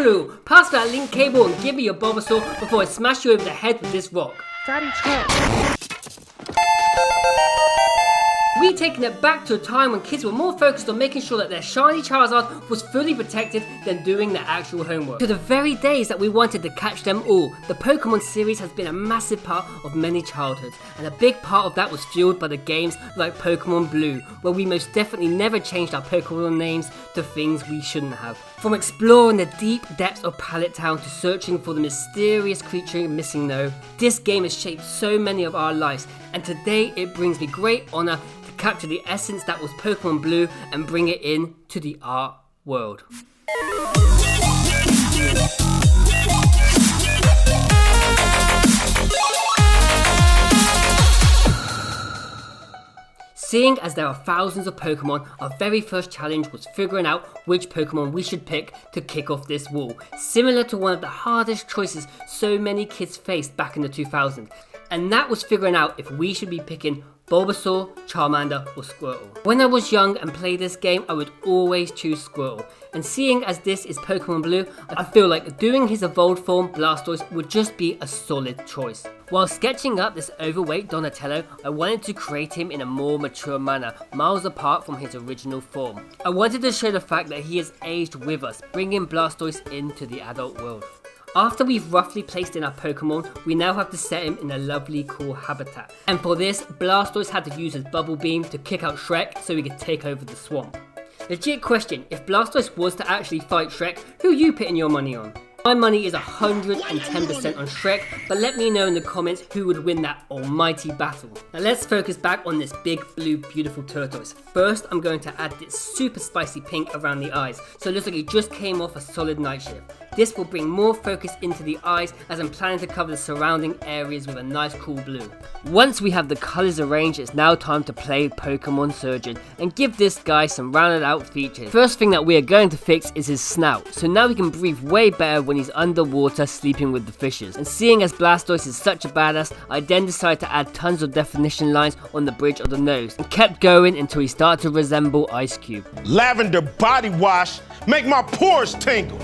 Blue, pass that link cable and give me your Bulbasaur before I smash you over the head with this rock. Daddy, check. We taking it back to a time when kids were more focused on making sure that their shiny Charizard was fully protected than doing their actual homework. To the very days that we wanted to catch them all, the Pokemon series has been a massive part of many childhoods, and a big part of that was fueled by the games like Pokemon Blue, where we most definitely never changed our Pokemon names to things we shouldn't have. From exploring the deep depths of Pallet Town to searching for the mysterious creature missing No, this game has shaped so many of our lives, and today it brings me great honour capture the essence that was Pokemon Blue and bring it in to the art world. Seeing as there are thousands of Pokemon, our very first challenge was figuring out which Pokemon we should pick to kick off this wall, similar to one of the hardest choices so many kids faced back in the 2000s, and that was figuring out if we should be picking Bulbasaur, Charmander or Squirtle. When I was young and played this game, I would always choose Squirtle, and seeing as this is Pokemon Blue, I feel like doing his evolved form Blastoise would just be a solid choice. While sketching up this overweight Donatello, I wanted to create him in a more mature manner, miles apart from his original form. I wanted to show the fact that he has aged with us, bringing Blastoise into the adult world. After we've roughly placed in our Pokemon, we now have to set him in a lovely cool habitat. And for this, Blastoise had to use his Bubble Beam to kick out Shrek so he could take over the swamp. Legit question, if Blastoise was to actually fight Shrek, who are you putting your money on? My money is 110% on Shrek, but let me know in the comments who would win that almighty battle. Now let's focus back on this big blue beautiful tortoise. First I'm going to add this super spicy pink around the eyes, so it looks like it just came off a solid night shift. This will bring more focus into the eyes as I'm planning to cover the surrounding areas with a nice cool blue. Once we have the colours arranged, it's now time to play Pokemon Surgeon and give this guy some rounded out features. First thing that we are going to fix is his snout, so now he can breathe way better when he's underwater sleeping with the fishes. And seeing as Blastoise is such a badass, I then decided to add tons of definition lines on the bridge of the nose and kept going until he started to resemble Ice Cube. Lavender body wash make my pores tingle.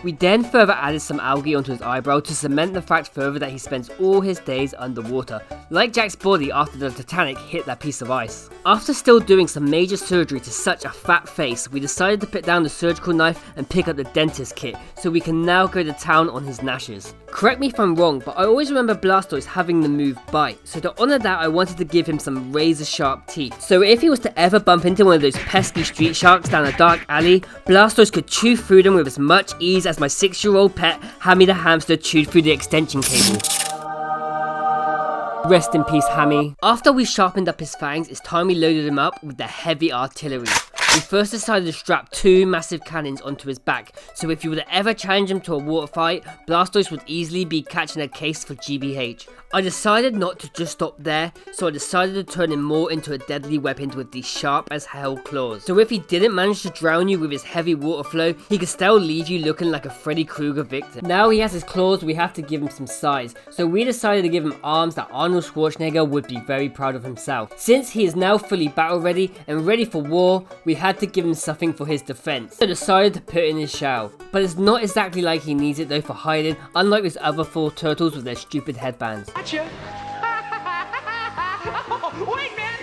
We then further added some algae onto his eyebrow to cement the fact further that he spends all his days underwater, like Jack's body after the Titanic hit that piece of ice. After still doing some major surgery to such a fat face, we decided to put down the surgical knife and pick up the dentist kit, so we can now go to town on his gnashes. Correct me if I'm wrong, but I always remember Blastoise having the move Bite, so to honour that I wanted to give him some razor sharp teeth. So if he was to ever bump into one of those pesky street sharks down a dark alley, Blastoise could chew through them with as much ease as my 6-year-old pet Hammy the hamster chewed through the extension cable. Rest in peace, Hammy. After we sharpened up his fangs, it's time we loaded him up with the heavy artillery. We first decided to strap 2 massive cannons onto his back, so if you were to ever challenge him to a water fight, Blastoise would easily be catching a case for GBH. I decided not to just stop there, so I decided to turn him more into a deadly weapon with these sharp as hell claws. So if he didn't manage to drown you with his heavy water flow, he could still leave you looking like a Freddy Krueger victim. Now he has his claws, we have to give him some size, so we decided to give him arms that Arnold Schwarzenegger would be very proud of himself. Since he is now fully battle ready and ready for war, we had to give him something for his defense, so I decided to put in his shell. But it's not exactly like he needs it though for hiding, unlike those other 4 turtles with their stupid headbands. Gotcha. Wait, man.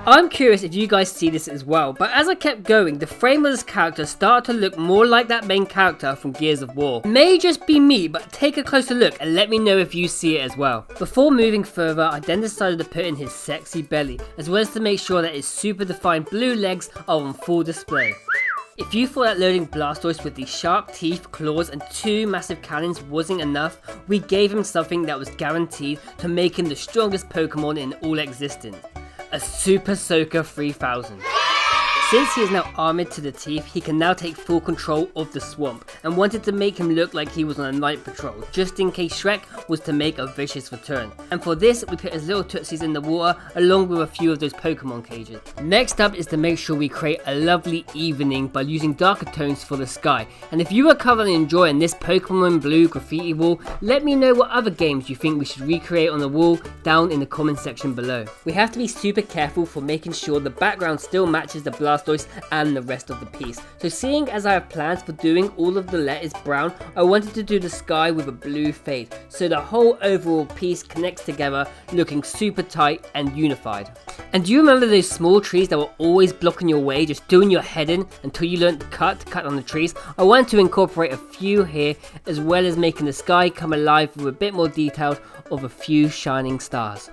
I'm curious if you guys see this as well, but as I kept going, the frame of this character started to look more like that main character from Gears of War. It may just be me, but take a closer look and let me know if you see it as well. Before moving further, I then decided to put in his sexy belly, as well as to make sure that his super defined blue legs are on full display. If you thought that loading Blastoise with these sharp teeth, claws and 2 massive cannons wasn't enough, we gave him something that was guaranteed to make him the strongest Pokemon in all existence. A Super Soaker 3000. Since he is now armoured to the teeth, he can now take full control of the swamp, and wanted to make him look like he was on a night patrol, just in case Shrek was to make a vicious return. And for this, we put his little tootsies in the water, along with a few of those Pokemon cages. Next up is to make sure we create a lovely evening by using darker tones for the sky. And if you are currently enjoying this Pokemon Blue graffiti wall, let me know what other games you think we should recreate on the wall down in the comment section below. We have to be super careful for making sure the background still matches the Blastoise Blastoise and the rest of the piece. So seeing as I have plans for doing all of the letters brown, I wanted to do the sky with a blue fade, so the whole overall piece connects together, looking super tight and unified. And do you remember those small trees that were always blocking your way, just doing your head in until you learned to cut on the trees? I wanted to incorporate a few here, as well as making the sky come alive with a bit more detail of a few shining stars.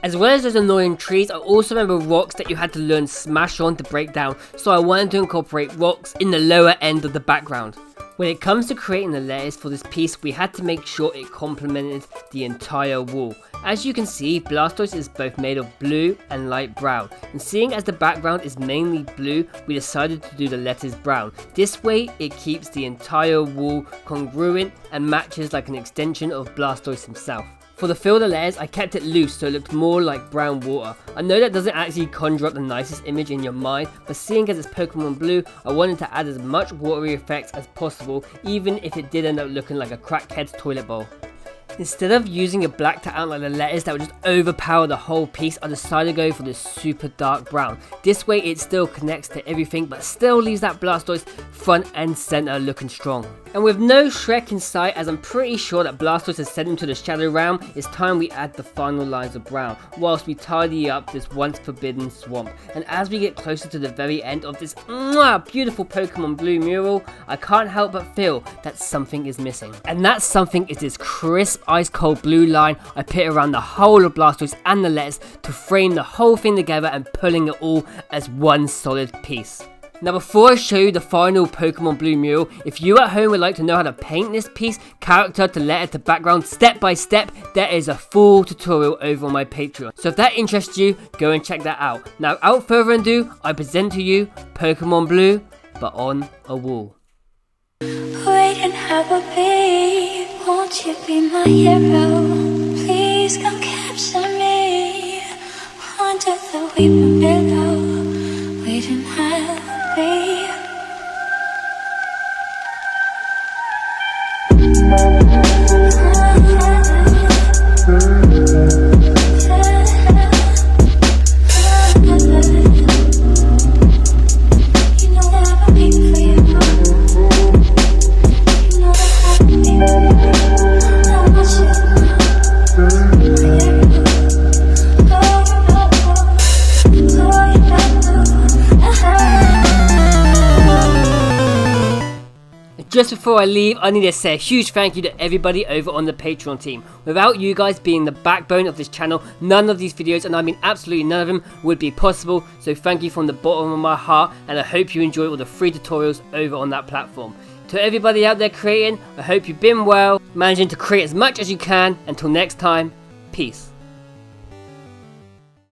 As well as those annoying trees, I also remember rocks that you had to learn smash on to break down, so I wanted to incorporate rocks in the lower end of the background. When it comes to creating the letters for this piece, we had to make sure it complemented the entire wall. As you can see, Blastoise is both made of blue and light brown, and seeing as the background is mainly blue, we decided to do the letters brown. This way it keeps the entire wall congruent and matches like an extension of Blastoise himself. For the fill of the letters, I kept it loose so it looked more like brown water. I know that doesn't actually conjure up the nicest image in your mind, but seeing as it's Pokemon Blue, I wanted to add as much watery effects as possible, even if it did end up looking like a crackhead's toilet bowl. Instead of using a black to outline the letters that would just overpower the whole piece, I decided to go for this super dark brown. This way it still connects to everything but still leaves that Blastoise front and center looking strong. And with no Shrek in sight, as I'm pretty sure that Blastoise has sent him to the Shadow Realm, it's time we add the final lines of brown, whilst we tidy up this once forbidden swamp. And as we get closer to the very end of this beautiful Pokemon Blue mural, I can't help but feel that something is missing. And that something is this crisp ice cold blue line I put around the whole of Blastoise and the letters to frame the whole thing together and pulling it all as one solid piece. Now before I show you the final Pokemon Blue mural, if you at home would like to know how to paint this piece, character to letter to background, step by step, there is a full tutorial over on my Patreon. So if that interests you, go and check that out. Now without further ado, I present to you Pokemon Blue, but on a wall. Wait and have a beat, won't you be my hero? Please come capture me under the weeping willow. Wait and have a beat. Just before I leave, I need to say a huge thank you to everybody over on the Patreon team. Without you guys being the backbone of this channel, none of these videos, and I mean absolutely none of them, would be possible. So thank you from the bottom of my heart, and I hope you enjoy all the free tutorials over on that platform. To everybody out there creating, I hope you've been well, managing to create as much as you can. Until next time, peace.